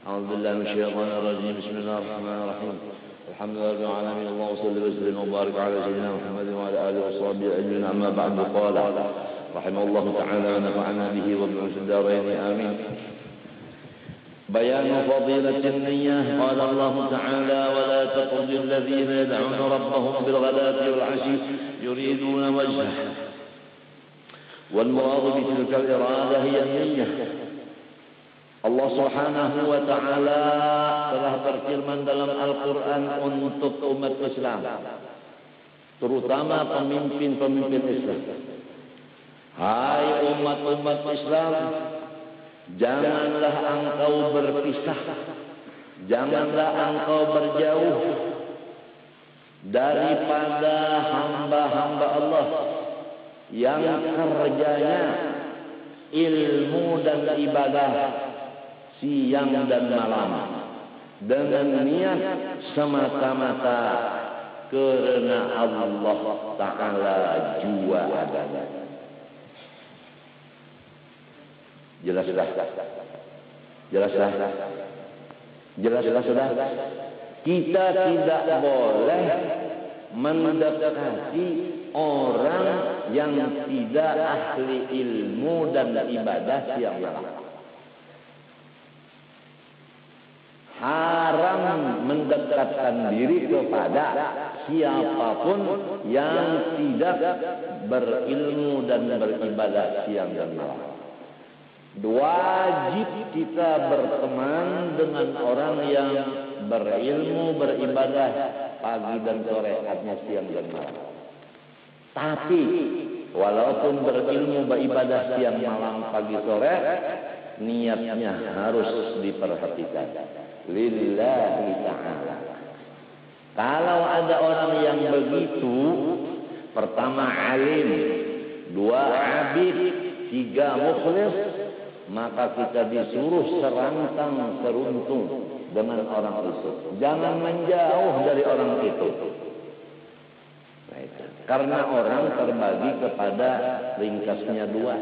أعوذ بالله من الشيطان الرجيم. بسم الله الرحمن الرحيم. الحمد لله رب العالمين. اللهم صل وسلم وبارك على سيدنا محمد وعلى آله وصحبه أجمعين. أما بعد، قال رحمه الله تعالى ونفعنا به وبعلومه في الدارين آمين. بيان فضيلة النية. قال الله تعالى: ولا تطرد الذين يدعون ربهم بالغداة والعشي يريدون وجهه. والمراد بتلك الإرادة هي النية. Allah Subhanahu wa Ta'ala telah berfirman dalam Al-Quran untuk umat Islam, terutama pemimpin-pemimpin Islam. Hai umat-umat Islam, janganlah engkau berpisah, janganlah engkau berjauh daripada hamba-hamba Allah yang kerjanya ilmu dan ibadah siang dan malam dengan niat semata-mata karena Allah Ta'ala jua adanya. Jelas sudah? Kita tidak boleh mendekati orang yang tidak ahli ilmu dan ibadah siang malam. Haram mendekatkan diri kepada siapapun yang tidak berilmu dan beribadah siang dan malam. Wajib kita berteman dengan orang yang berilmu, beribadah pagi dan sore, artinya siang dan malam. Tapi walaupun berilmu, beribadah siang malam, pagi sore, niatnya harus diperhatikan. Lillahi ta'ala. Kalau ada orang yang begitu, pertama alim, dua abid, tiga mukhlis, maka kita disuruh serantang seruntung dengan orang itu. Jangan menjauh dari orang itu. Karena orang terbagi kepada ringkasnya dua.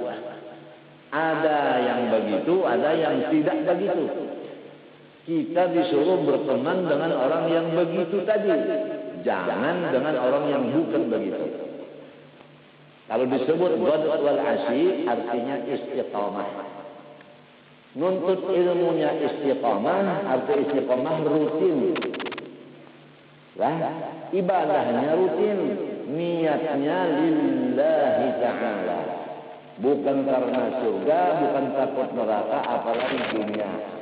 Ada yang begitu, ada yang tidak begitu. Kita disuruh berteman dengan orang yang begitu tadi. Jangan dengan orang yang bukan begitu. Kalau disebut ghad wal ashi, artinya istiqamah. Nuntut ilmunya istiqamah, arti istiqamah rutin. Lah, ibadahnya rutin. Niatnya lillahi ta'ala. Bukan karena surga, bukan takut neraka, apalagi dunia.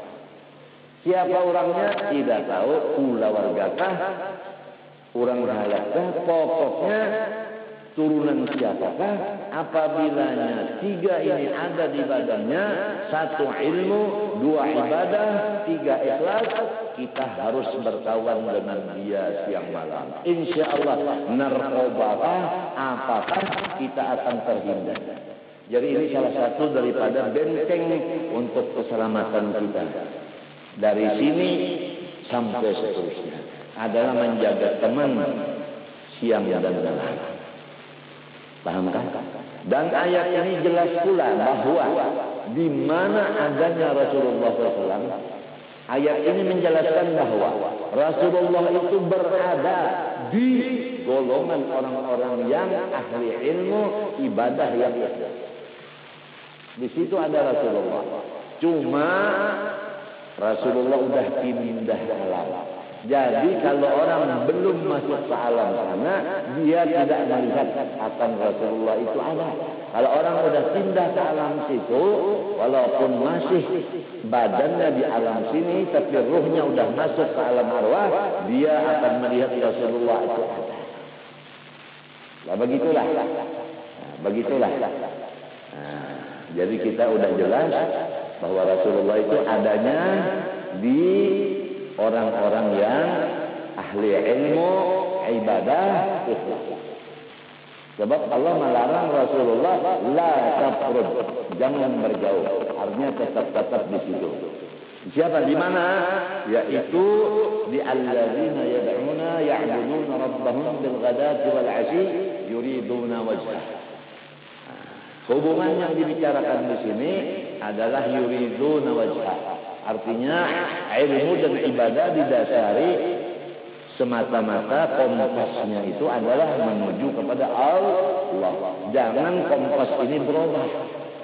Siapa orangnya tidak tahu, pula wargakah, orang halakkah, pokoknya turunan siapakah. Apabilanya tiga ini ada di badannya, satu ilmu, dua ibadah, tiga ikhlas, kita harus berkawan dengan dia siang malam. Insya Allah narkobakah, apakah kita akan terhindar. Jadi ini salah satu daripada benteng untuk keselamatan kita. Dari sini sampai seterusnya adalah menjaga teman siang dan malam. Pahamkah? Dan ayat ini jelas pula bahwa di mana adanya Rasulullah SAW. Ayat ini menjelaskan bahwa Rasulullah itu berada di golongan orang-orang yang ahli ilmu, ibadah yang ikhlas. Di situ ada Rasulullah. Cuma Rasulullah sudah pindah alam. Jadi kalau orang belum masuk ke alam sana, dia tidak melihat akan Rasulullah itu ada. Kalau orang sudah pindah ke alam situ, walaupun masih badannya di alam sini, tapi ruhnya sudah masuk ke alam arwah, dia akan melihat Rasulullah itu ada. Nah, begitulah. Jadi kita sudah jelas bahwa Rasulullah itu adanya di orang-orang yang ahli ilmu, ibadah, ikhlas. Sebab Allah melarang Rasulullah la tafrud, jangan berjauh. Artinya tetap di situ. Siapa di mana? Yaitu di alladzina yad'una ya'buduna rabbahum bil ghadati wal 'ashi yuriduna wajhah. Hubungan yang dibicarakan di sini adalah yuriduna wajhah. Artinya ilmu dan ibadah didasari semata-mata kompasnya itu adalah menuju kepada Allah. Jangan kompas ini berubah.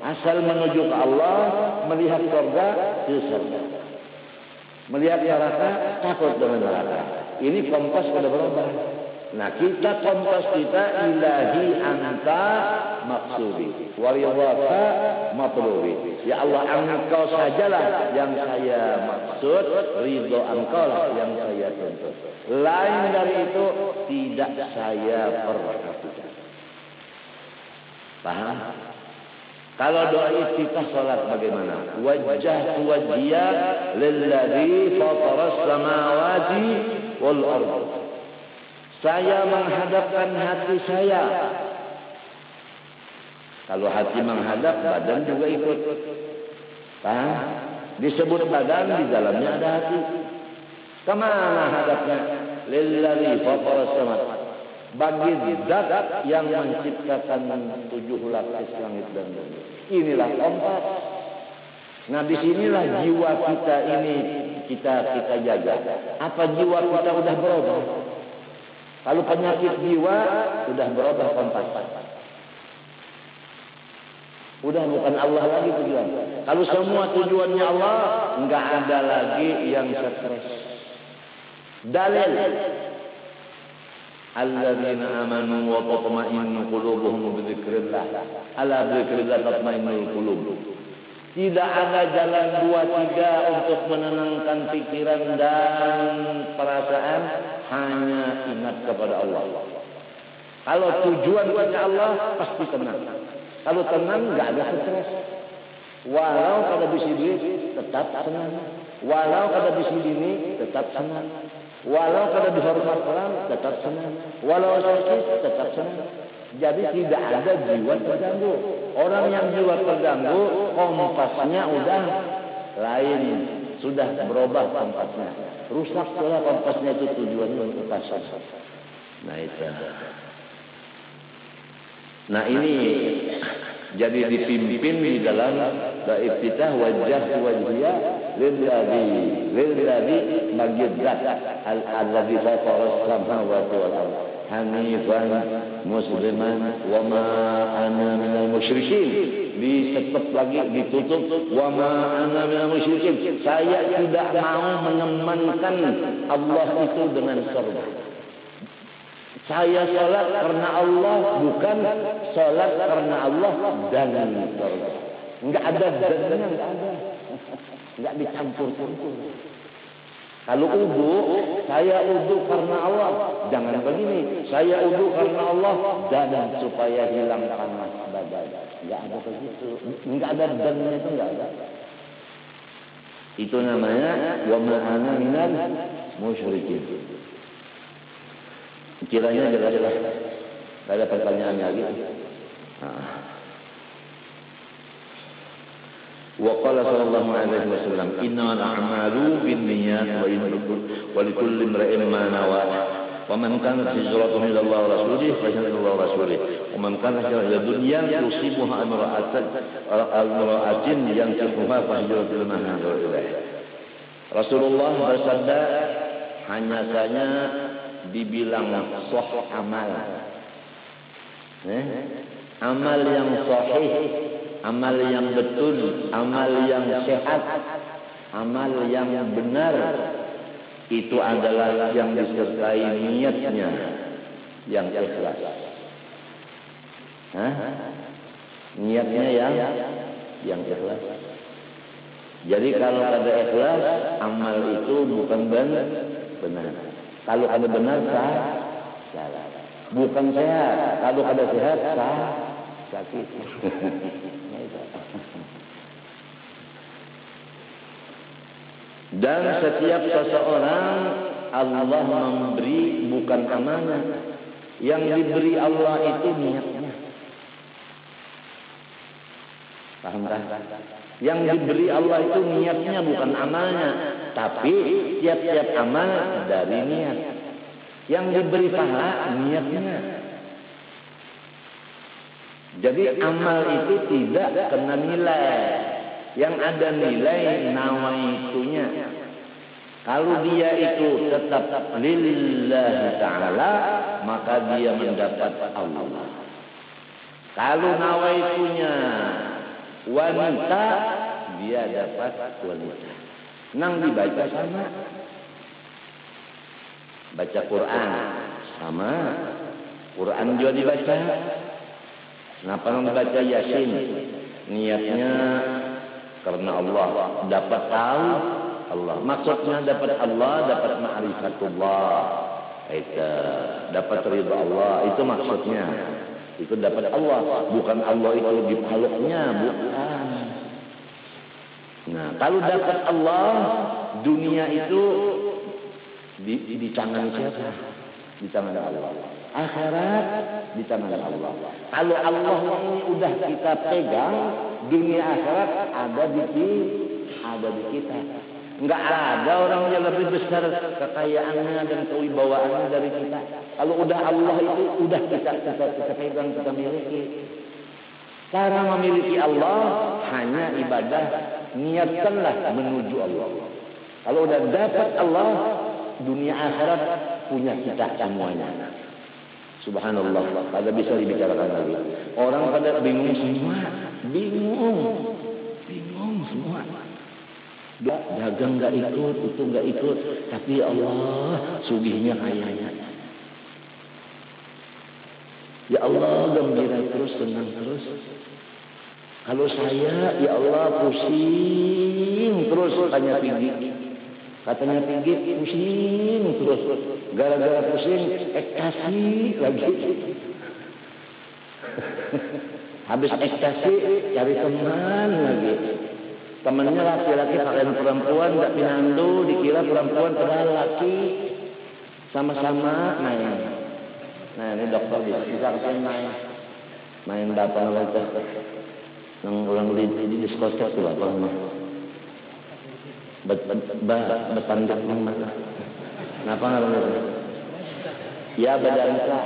Asal menuju ke Allah, melihat surga, ke surga. Melihat neraka, takut dengan neraka. Ini kompas sudah berubah. Nah, kita kompas kita ilahi anta maksudi waridhaka matlubi. Ya Allah, engkau sajalah yang saya maksud, ridho engkau lah yang saya tuntut. Lain dari itu tidak saya perhatikan. Paham? Kalau doa iftitah salat bagaimana? Wajjahtu wajhiya lilladzi fataras samawati wal ardh. Saya menghadapkan hati saya. Kalau hati menghadap, badan juga ikut. Paham? Disebut badan, di dalamnya ada hati. Kemana hadapnya? Lilladzi fataras samawati. Bagi zat yang menciptakan 7 lapis langit dan bumi. Inilah kompas. Nah, disinilah jiwa kita ini kita jaga. Apa jiwa kita udah berubah? Kalau penyakit jiwa udah berubah kompas. Udah bukan Allah lagi tujuan. Kalau semua tujuannya Allah, enggak ada lagi yang stres. Dalil alladzina amanu wa tatma'innu qulubuhum bi dzikrillah. Ala dzikrillah tatma'innul qulub. Tidak ada jalan 2-3 untuk menenangkan pikiran dan perasaan, hanya ingat kepada Allah. Kalau tujuan kepada Allah pasti tenang. Kalau tenang enggak ada stres. Walau kada bisi duit tetap senang. Walau kada bisi bini tetap senang. Walau kada dihormat orang tetap senang. Walau sakit tetap senang. Jadi tidak ada jiwa terganggu. Orang yang jiwa terganggu, kompasnya udah lain, sudah berubah kompasnya. Rusak pula kompasnya, itu tujuannya untuk kasar. Nah itu. Nah ini jadi dipimpin di dalam iftitah wajah wajhiya lilladzi bagi zat alladzi fataras samawati wal ardh hanifan musliman wa ma ana minal musyrikin. Disetep lagi, ditutup, wa ma ana minal musyrikin. Saya tidak mau menemankan Allah itu dengan surga. Saya salat karena Allah, bukan salat karena Allah dan surga. Enggak ada dannya, enggak ada. Enggak dicampur-campur. Kalau wudu, saya wudu karena Allah. Jangan begini, saya wudu karena Allah dan supaya hilang panas badan. Enggak ada begitu. Enggak ada dannya, itu enggak ada. Itu namanya wa ma ana minal musyrikin. Kiranya jelas-jelas. Tidak ada pertanyaan lagi. Wa qala sallallahu alaihi wasallam, innamal a'malu binniyat wa likulli imrin ma nawa. Wa man kanat hijratuhu ila Allah wa rasulih fa hijratuhu ila rasulih. Wa man kanat hijratuhu ila dunya yusibuha imra'atin yankihuha fa hijratuhu lima hajara ilaih. Rasulullah bersabda, hanya saja dibilang sahih amal. Amal yang sahih, amal yang betul, amal yang sehat, amal yang benar, itu adalah yang disertai niatnya yang ikhlas. Niatnya yang ikhlas. Jadi kalau ada ikhlas, amal itu bukan benar. Kalau ada benar, salah. Bukan sehat. Kalau ada sehat, sakit. Dan setiap seseorang Allah memberi bukan amanah. Yang diberi Allah itu niatnya. Pahamkah? Yang diberi Allah itu niatnya bukan amalnya, tapi tiap-tiap amal dari niat. Yang diberi pahala niatnya. Jadi amal itu tidak kena nilai. yang ada nilai nawaitunya. Kalau dia itu tetap lillahi ta'ala, maka dia mendapat Allah. Kalau nawaitunya wanita, dia dapat wanita. Nang dibaca sama. Baca Quran sama. Quran juga dibaca. Kenapa nang dibaca Yasin? Niatnya karena Allah, dapat tahu Allah. Maksudnya dapat Allah, dapat ma'rifatullah. Itu dapat ridha Allah, itu maksudnya. Itu dapat Allah, bukan Allah itu di paluknya, bukan. Nah, kalau dapat Allah, dunia itu di tangan siapa? Di tangan Allah. Akhirat di tangan Allah. Kalau Allah ini udah kita pegang, dunia akhirat ada di kita. Enggak ada orang yang lebih besar kekayaannya dan kewibawaannya dari kita. Kalau udah Allah itu udah kita pegang, kita miliki. Cara memiliki Allah hanya ibadah, niatkanlah menuju Allah. Kalau udah dapat Allah, dunia akhirat punya kita semuanya. Subhanallah, kada bisa dibicarakan lagi. Orang pada bingung semua, bingung semua. Dagang nggak ikut, itu nggak ikut, tapi Allah sugihnya kayanya. Ya Allah gembira terus, senang terus. Kalau saya, ya Allah pusing terus, tanya Pigi. Katanya Pigi pusing terus, gara-gara pusing ekstasi lagi. Habis ekstasi cari teman lagi. Temannya laki-laki pakaian perempuan, nggak pinandu, dikira perempuan padahal laki. Sama-sama main. Nah ini dokter bisa main bapak lagi. Yang orang di diskotek tuh apa namanya? Betandak mana? Kenapa namanya? Ya bedansa.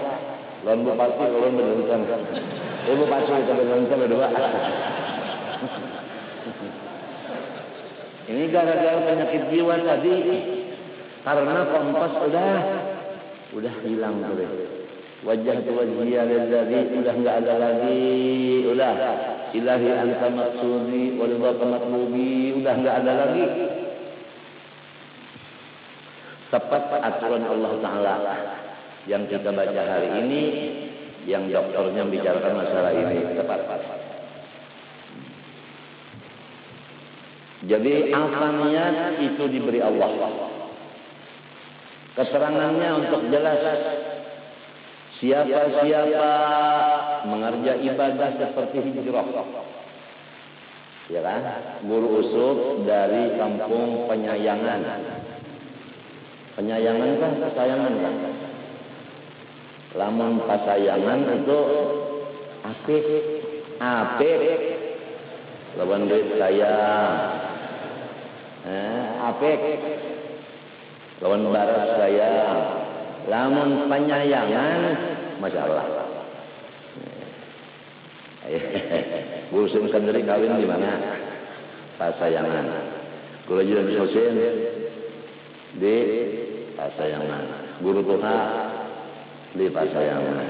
Lawan bupati, lawan bedansa. Bupati itu bedansa berdua. Ini gara-gara penyakit jiwa tadi, karena kompas udah hilang tuh. Wajah lillazi udah nggak ada lagi, udah ilahi anta maksudi walidhaka matlubi, udah nggak ada lagi. Tepat aturan Allah Taala yang kita baca hari ini, yang dokternya bicarakan masalah ini tepat. Jadi alfaniat itu diberi Allah. Keterangannya untuk jelas. Siapa-siapa mengerja ibadah seperti hijrah. Ya kan? Guru usuk dari kampung Penyayangan. Penyayangan kan kesayangan kan? Lamun pasayangan itu apik. Lawan duit sayang. Apik lawan barat saya, lamun penyayangan masalah. Gurusin sendiri kawin di mana? Pasayangan. Guru Julian Husin di Pasayangan. Guru Tuha di Pasayangan.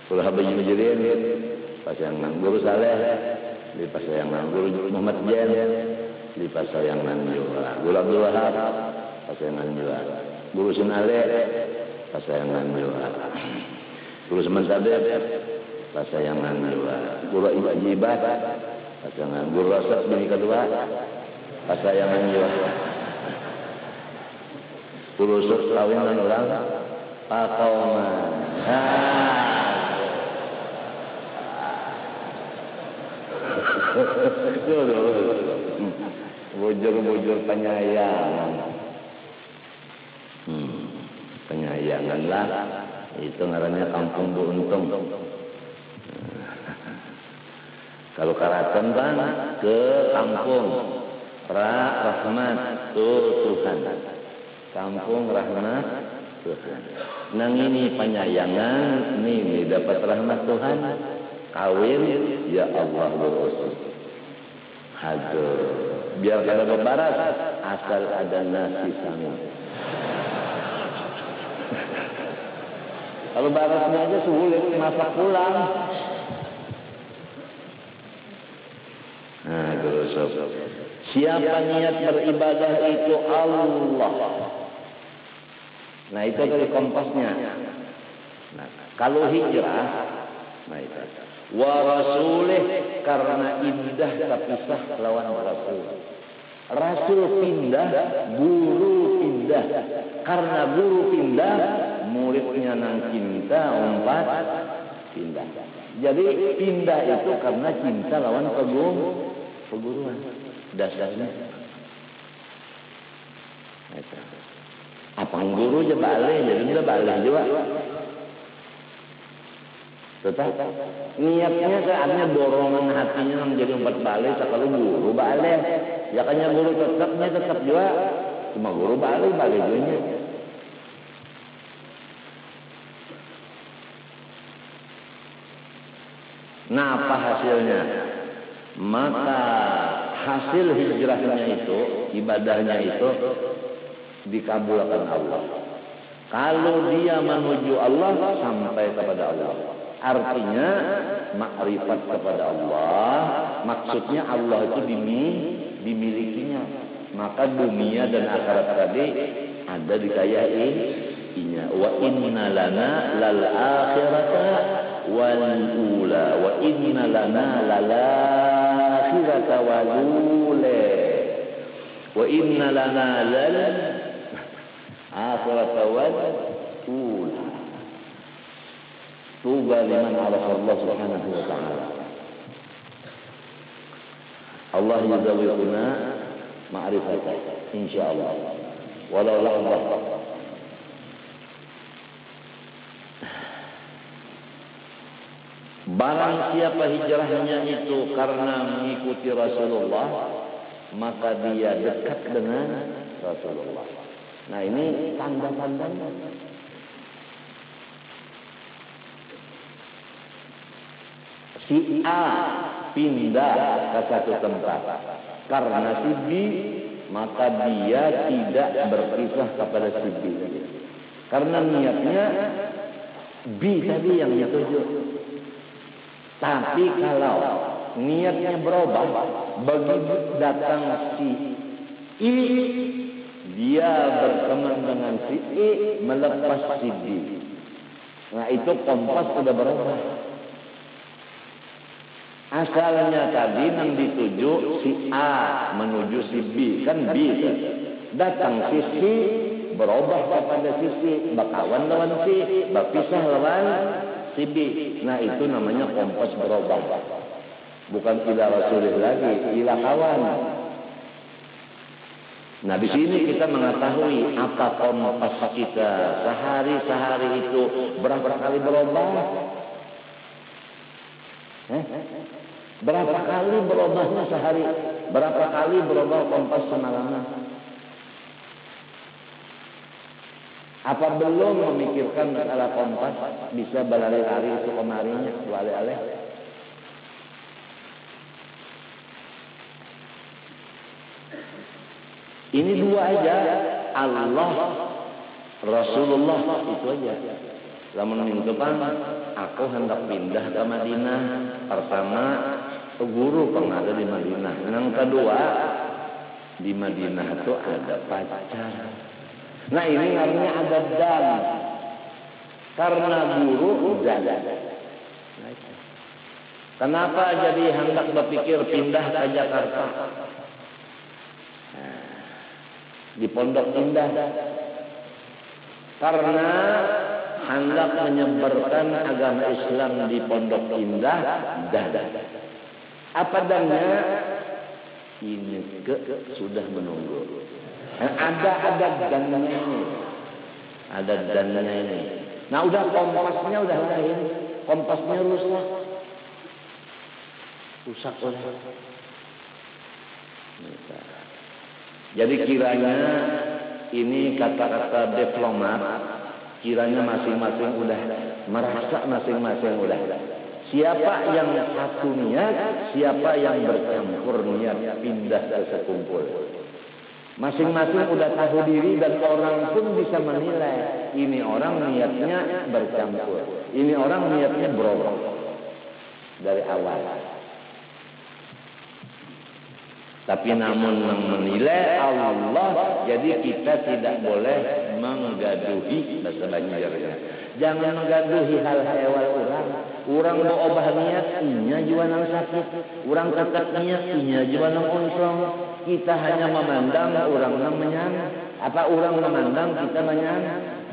Guru Habib Mujirin Pasayangan. Guru Saleh di Pasayangan. Guru Muhammad Jen di Pasayangan juga. Guru Abdul Wahab Pasayangan juga. Guru Sinale Pasayangan juga. Guru Sementabib Pasayangan juga. Guru Ibajibat Pasayangan. Guru Rasak bini kedua Pasayangan juga. Guru Sus kawin dan orang Pakauman. Bujur-bujur penyayangan. Penyayangan lah. Itu ngarannya kampung Bu Untung. Kalau Karaton kan ke kampung Rahmat Tuhan. Kampung Rahmat Tuhan. Nang ini penyayangan, ini dapat rahmat Tuhan. Kawin, ya Allah berusul. Aduh, biar kada bebaras asal ada nasi sangu. Kalau barasnya aja sulit masak pulang. Nah, gerusuk. Siapa niat beribadah itu Allah. Nah, itu dari kompasnya. Nah, kalau hijrah, nah itu. Wa rasulih, karena indah terpisah lawan rasul. Rasul pindah, guru pindah. Karena guru pindah, muridnya nang cinta umpat pindah. Jadi pindah itu karena cinta lawan peguruan. Dasarnya. Apa guru aja balik, jadi udah balik juga. Tetap niatnya saatnya dorongan hatinya menjadi umpat balik, sekali guru balik. Ya kanya guru tetap juga, cuma guru balik juga. Nah, apa hasilnya? Maka hasil hijrahnya itu, ibadahnya itu dikabulkan Allah. Kalau dia menuju Allah, sampai kepada Allah. Artinya makrifat kepada Allah, maksudnya Allah itu dimilikinya. Maka dunia dan akhirat tadi ada dikayainya. Wa inna lana lal akhirata wal ula wa inna lana lal akhirata wal ula wa inna lana lal akhirata wal ula. Tuba liman arafa Allah subhanahu wa ta'ala. Allah yuzawiquna ma'rifatan insyaallah walau lahzah. Barang siapa hijrahnya itu karena mengikuti Rasulullah, maka dia dekat dengan Rasulullah. Nah, ini tanda-tandanya. Si A pindah ke satu tempat karena si B, maka dia tidak berpisah kepada si B. Karena niatnya B tadi yang dituju. Tapi kalau niatnya berubah, begitu datang si I, dia berteman dengan si I, melepas si B. Nah, itu kompas sudah berubah. Asalnya tadi yang dituju si A menuju si B, kan B kan? Datang si C berubah kepada si C, bakawan lawan C, berpisah lawan si B. Nah, itu namanya kompas berubah. Bukan ila rasulih lagi, ila kawan. Nah, di sini kita mengetahui apa kompas kita sehari-sehari itu berapa kali berubah. Berapa kali berubahnya sehari? Berapa kali berubah kompas semalamnya? Apa belum memikirkan masalah kompas bisa berlari-lari itu kemarinya, alih-alih? Ini dua aja, Allah, Rasulullah, itu aja. Lamun mingkepan aku hendak pindah ke Madinah. Pertama, guru pengada di Madinah. Yang kedua, di Madinah itu ada pacar. Nah, ini namanya ada dan. Karena guru dan. Kenapa jadi hendak berpikir pindah ke Jakarta? Di Pondok Indah. Karena hendak menyebarkan agama Islam di Pondok Indah dan apa dannya ini sudah menunggu. Ada dannya ini, ada dannya ini. Nah, udah kompasnya udah lain, kompasnya rusak udah. Jadi kiranya ini kata-kata diplomat. Kiranya masing-masing udah merasa masing-masing udah Siapa yang satu niat, siapa yang bercampur niat pindah ke sekumpul. Masing-masing udah tahu diri dan orang pun bisa menilai. Ini orang niatnya bercampur, ini orang niatnya berubah dari awal. Tapi namun menilai Allah, jadi kita tidak boleh menggaduhi bahasa Banjarnya. Jangan menggaduhi hal hewal orang. Orang mau obah niat, inya jualan sakit. Orang ketat niat, inya jualan unsong. Kita hanya memandang orang menyang. Apa orang memandang kita menyang?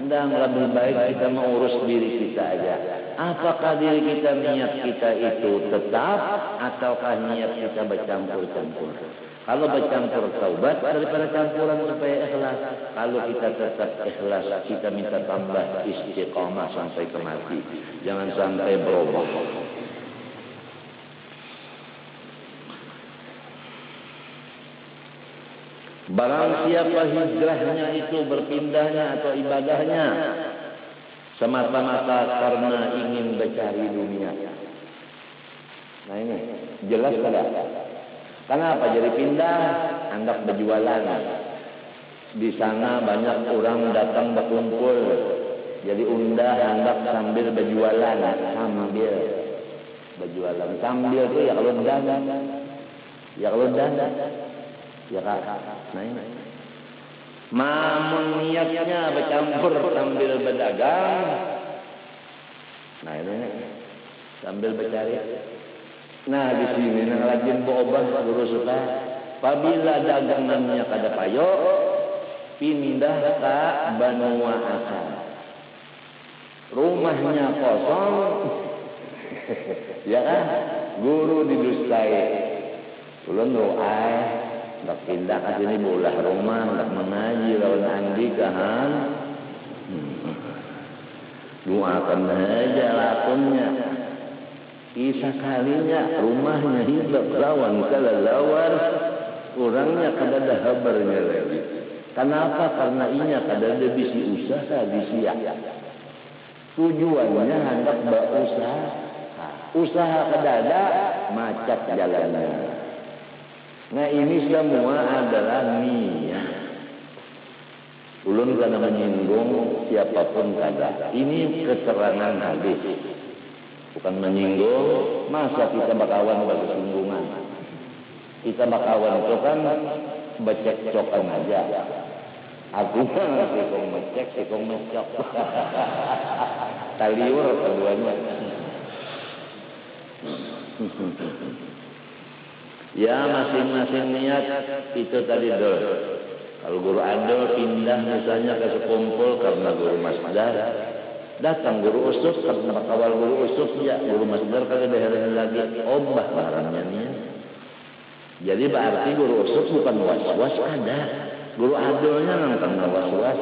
Dan lebih baik kita mengurus diri kita aja. Apakah diri kita niat kita itu tetap ataukah niat kita bercampur-campur? Kalau bercampur taubat daripada campuran supaya ikhlas. Kalau kita tetap ikhlas, kita minta tambah istiqamah sampai ke mati. Jangan sampai berubah. Barang siapa hijrahnya itu berpindahnya atau ibadahnya semata-mata karena ingin mencari dunia. Nah ini jelas tidak? Kenapa jadi pindah? Hendak berjualan. Di sana banyak orang datang berkumpul. Jadi undah hendak sambil berjualan, sambil berjualan. Sambil itu ya kalau dan, ya kalau dan, ya kak. Nah ini. Mamun niatnya bercampur sambil berdagang. Nah ini sambil bercari. Nah di sini nang rajin berobat guru suka. Apabila dagangannya kada payo, pindah ke Banua Asal. Rumahnya kosong, ya kan? Guru didustai. Ulun doa, nak pindah ke sini bolah rumah, nak mengaji lawan andi kan? Doakan aja lakonnya. Isa kalinya rumahnya hidup lawan kelelawar, orangnya kada ada habarnya lagi. Kenapa? Karena inya kada ada bisi usaha di siak. Tujuannya hendak berusaha. Usaha kada ada, macet jalannya. Nah ini semua adalah niat. Ulun kada menyinggung siapapun kada. Ini keterangan hadis. Bukan menyinggung, masa kita bakawan bersinggungan. Kita bakawan itu kan becek-cokan aja. Aku kan sikong becek, sikong mecok. Taliur keduanya. Ya masing-masing niat itu tadi dol. Kalau guru adol pindah misalnya ke sekumpul karena guru masdar. Datang guru usuf karena kawal guru usuf ya guru masdar kagak daerah lagi obah barangnya nih. Jadi berarti guru usuf bukan was-was ada. Guru adolnya nang was-was.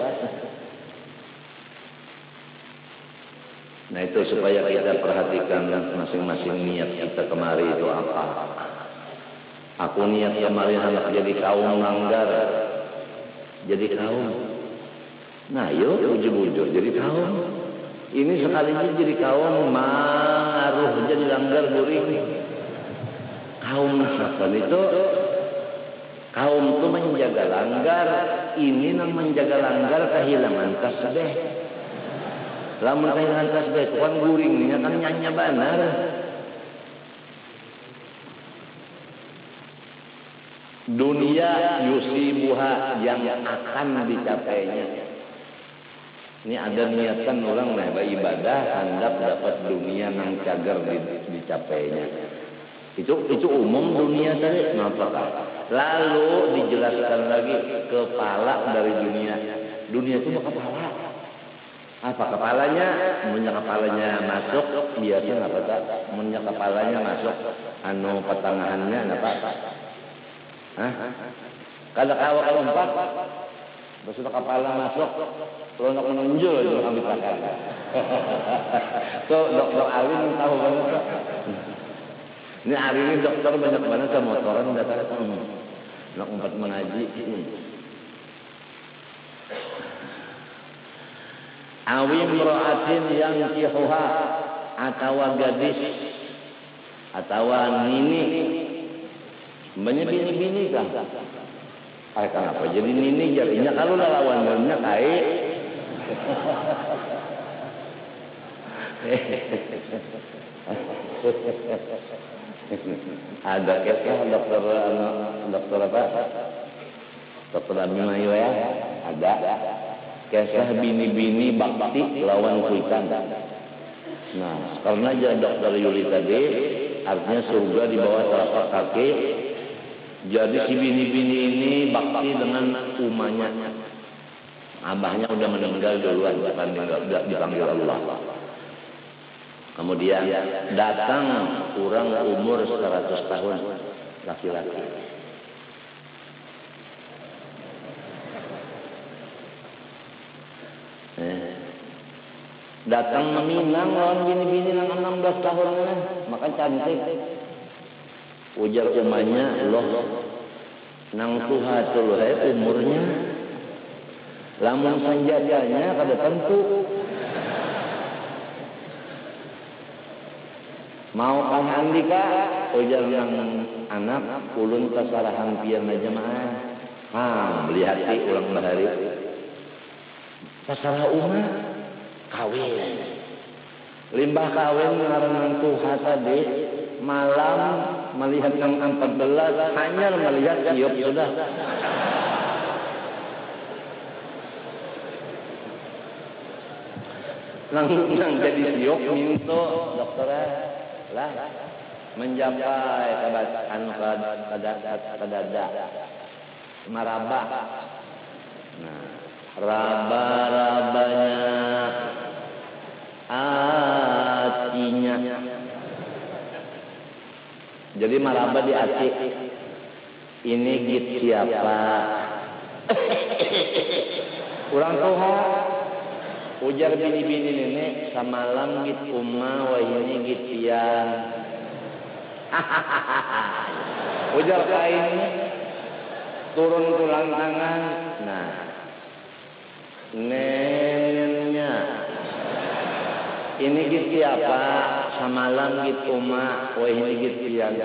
Nah itu supaya kita perhatikan masing-masing niat kita kemari itu apa. Aku niat kemari hendak jadi kaum langgar. Jadi kaum. Nah yuk ujung-ujung jadi kaum. Ini sekalinya jadi kaum maruh jadi langgar gurih. Kaum nasabah itu kaum itu menjaga langgar. Ini nang menjaga langgar kehilangan tasbih. Lamun kehilangan tasbih itu kan guringnya kan nyanya banar. Dunia yusibuha yang akan dicapainya. Ini ada niatan orang nah beribadah hendak dapat dunia nang cagar dicapainya. Itu umum dunia tadi. Apakah? Lalu dijelaskan lagi kepala dari dunia. Dunia itu kepala. Apa kepalanya? Munnya kepalanya masuk biasa apa tak? Munnya kepalanya masuk anu pertengahannya apa? Hah? Kalau awak lompat besudah kepala masuk, kalau nak menonjol juga ambil takkan. So dokter Alin tahu banget. Ini hari ini dokter banyak banget sama motoran datang. Nak umpat mengaji. Awim ro'atin yang kihuha atau gadis atau nini, banyak bini-bini kan? Kenapa jadi nini jadinya kalau lawannya kai? Ada kisah dokter apa? Dokter Abimayu ya, ada kisah bini-bini bakti lawan kuitan. Nah, karena jadi dokter Yuli tadi, artinya surga di bawah telapak kaki. Jadi si bini-bini ini bakti dengan umahnya. Abahnya udah meninggal duluan, dipanggil Allah. Kemudian datang orang umur 100 tahun, laki-laki. Datang meminang lawan bini-bini yang 16 tahun, maka cantik. Ujar umahnya, loh, nang tuhatul umurnya, lamun sanjadanya kada tentu. Mau kah andika? Ujar yang anak, ulun kasarahan pian aja mah. Melihat ulang bahari. Kasarah umah kawin. Limbah kawin ngaranang tuha tadi, malam melihat yang 14 hanya melihat siop sudah. Nang jadi siop minto dokter lah mencapai kadada maraba. Nah, raba-rabanya hatinya. Jadi maraba di hati. Ini git siapa? Kurang tuha. Ujar bini-bini nenek samalam git umma wah ini git pian. Ujar kain turun tulang tangan. Nah, neneknya ini git siapa? Samalam git umma wah ini git pian.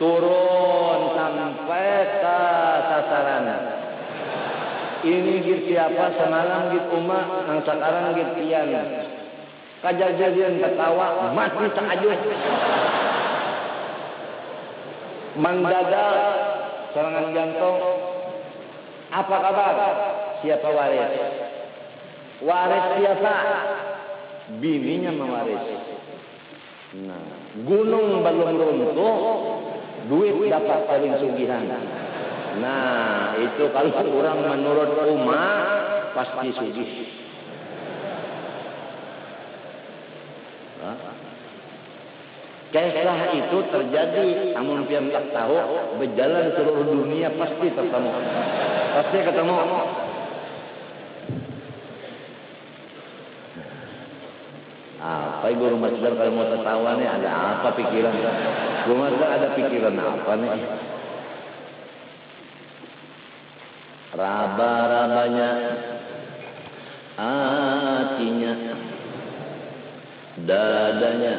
Turun sampai ke sasaran. Ini git siapa? Semalam git umma, nang sekarang git pian. Kajadian ketawa, mati takajud. Mendadak serangan jantung. Apa kabar? Siapa waris? Waris siapa? Bininya mewaris. Nah, gunung belum runtuh, duit dapat paling sugihan. Nah, itu kalau kurang menurut umat pasti sugih. Kisah itu terjadi, namun pian tak tahu, berjalan seluruh dunia pasti ketemu. Pasti ketemu. Apa guru masdar kalau mau tertawa nih, ada apa pikiran? Guru masdar ada pikiran apa nih? Raba-rabanya hatinya, dadanya